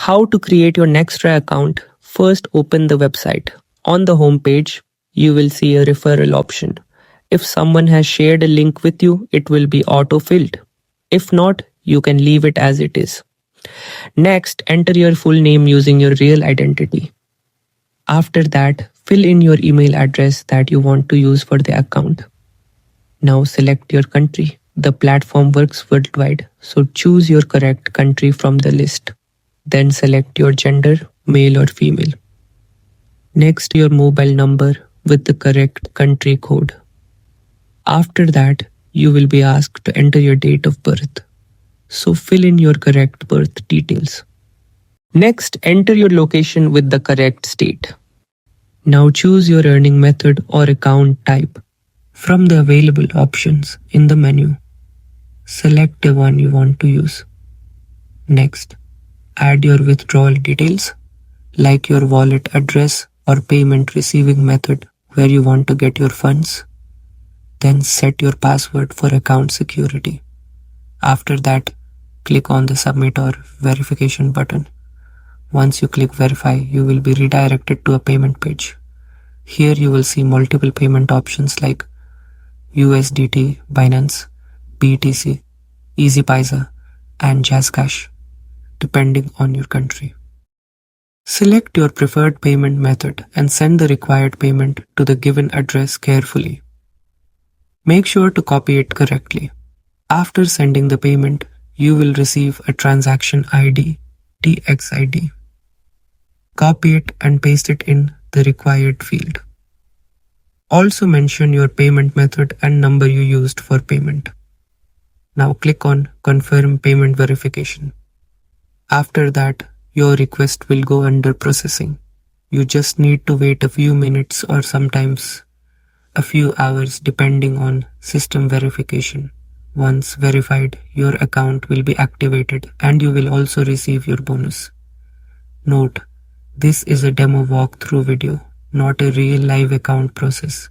How to create your Nexra account? First, open the website. On the home page, you will see a referral option. If someone has shared a link with you, it will be auto-filled. If not, you can leave it as it is. Next, enter your full name using your real identity. After that, fill in your email address that you want to use for the account. Now select your country. The platform works worldwide, so choose your correct country from the list. Then select your gender, male or female. Next, your mobile number with the correct country code. After that, you will be asked to enter your date of birth. So fill in your correct birth details. Next, enter your location with the correct state. Now choose your earning method or account type from the available options in the menu. Select the one you want to use. Next, add your withdrawal details like your wallet address or payment receiving method where you want to get your funds. Then set your password for account security. After that, click on the submit or verification button. Once you click verify, you will be redirected to a payment page. Here you will see multiple payment options like USDT, Binance, BTC, EasyPaisa, and JazzCash, depending on your country. Select your preferred payment method and send the required payment to the given address carefully. Make sure to copy it correctly. After sending the payment, you will receive a transaction ID, TXID. Copy it and paste it in the required field. Also mention your payment method and number you used for payment. Now click on Confirm Payment Verification. After that, your request will go under processing. You just need to wait a few minutes or sometimes a few hours depending on system verification. Once verified, your account will be activated and you will also receive your bonus. Note, this is a demo walkthrough video, not a real live account process.